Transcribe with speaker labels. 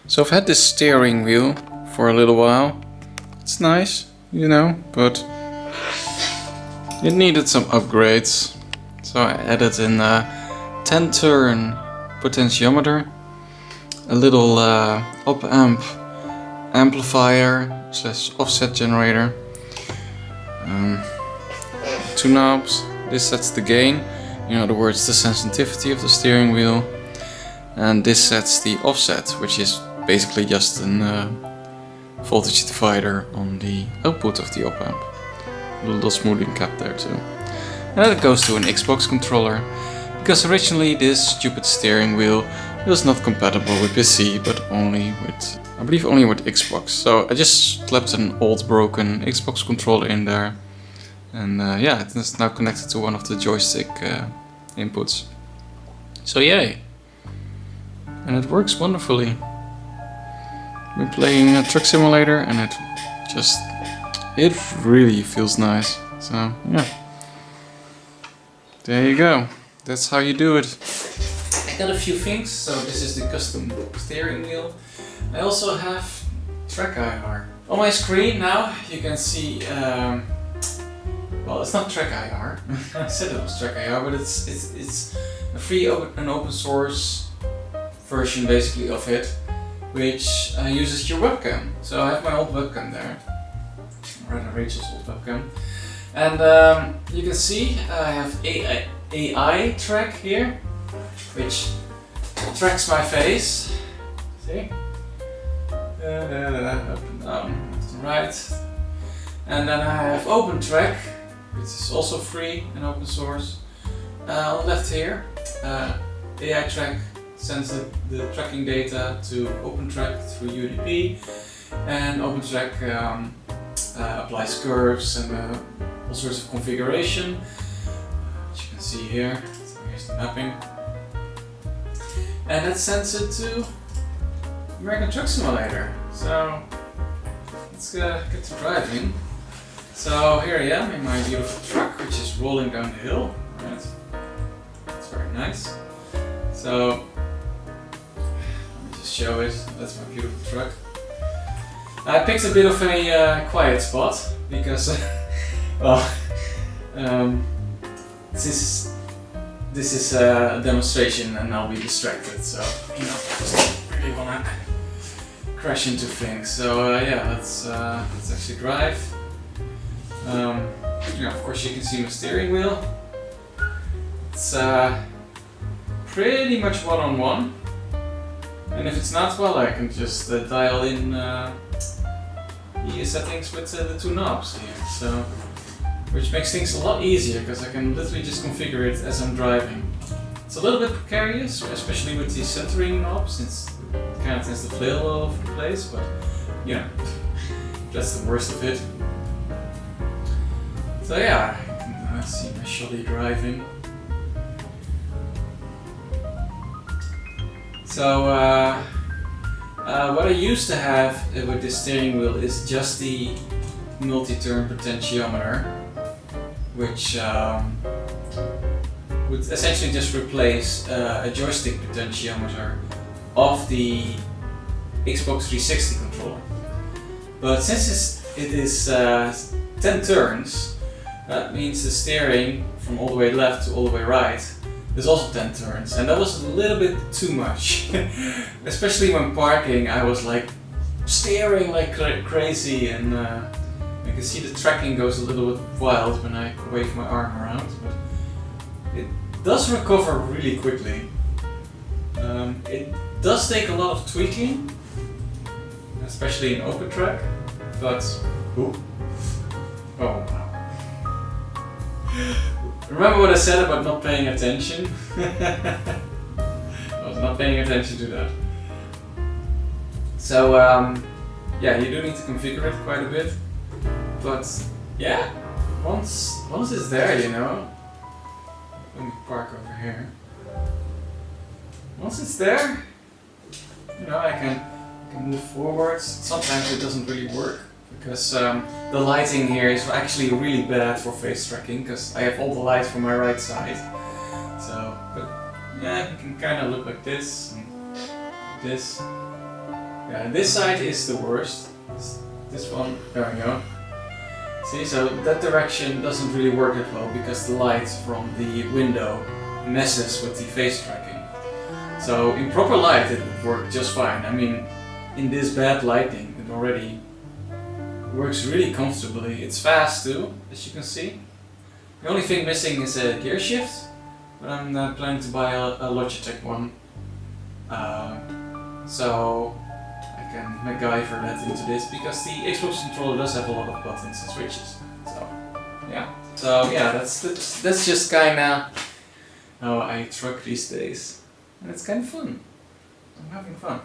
Speaker 1: So I've had this steering wheel for a little while. It's nice, you know, but it needed some upgrades. So I added in a 10-turn potentiometer, a little op-amp amplifier / offset generator, 2 knobs. This sets the gain, in other words the sensitivity of the steering wheel, and this sets the offset, which is basically just a voltage divider on the output of the op-amp. A little smoothing cap there too. And then it goes to an Xbox controller, because originally this stupid steering wheel was not compatible with PC, but only with, I believe only with Xbox. So I just slapped an old broken Xbox controller in there, and yeah, it is now connected to one of the joystick inputs. So yay! And it works wonderfully. Been playing a truck simulator and it really feels nice. So yeah, there you go. That's how you do it. I got a few things. So this is the custom steering wheel. I also have track IR. On my screen now you can see, well, it's not track IR. I said it was track IR, but it's a free and open source version basically of it, which uses your webcam. So I have my old webcam there, or rather Rachel's old webcam, and you can see I have AItrack here, which tracks my face. See? Up and down, left and right. And then I have OpenTrack, which is also free and open source. On the left here, AItrack sends the tracking data to OpenTrack through UDP, and OpenTrack applies curves and all sorts of configuration, which you can see here. So here's the mapping, and that sends it to American Truck Simulator. So let's get to driving. So here I am in my beautiful truck, which is rolling down the hill. Right? It's very nice. So show it. That's my beautiful truck. I picked a bit of a quiet spot because, well, this is a demonstration and I'll be distracted. So you know, I just don't really wanna crash into things. So yeah, let's actually drive. Yeah, of course you can see my steering wheel. It's pretty much one-on-one. And if it's not, well, I can just dial in the settings with the 2 knobs here, so which makes things a lot easier because I can literally just configure it as I'm driving. It's a little bit precarious, especially with the centering knob, since it kind of tends to flail all over the place, but you know, that's the worst of it. So yeah, I can see my shoddy driving. So what I used to have with this steering wheel is just the multi-turn potentiometer, which would essentially just replace a joystick potentiometer of the Xbox 360 controller. But since it is 10 turns, that means the steering from all the way left to all the way right there's also 10 turns, and that was a little bit too much. Especially when parking, I was like steering like crazy, and I can see the tracking goes a little bit wild when I wave my arm around, but it does recover really quickly. It does take a lot of tweaking, especially in OpenTrack, but oh wow. Remember what I said about not paying attention? I was not paying attention to that. So yeah, you do need to configure it quite a bit, but yeah, once it's there, you know. Let me park over here. Once it's there, you know, I can move forwards. Sometimes it doesn't really work because the lighting here is actually really bad for face tracking because I have all the lights from my right side. So, but yeah, it can kind of look like this and this. Yeah, this side is the worst. This one, there we go. See, so that direction doesn't really work that well because the light from the window messes with the face tracking. So in proper light it would work just fine. I mean, in this bad lighting it already works really comfortably. It's fast too, as you can see. The only thing missing is a gear shift, but I'm planning to buy a Logitech one. So I can MacGyver that into this because the Xbox controller does have a lot of buttons and switches. So yeah, that's just kinda how I truck these days, and it's kind of fun. I'm having fun.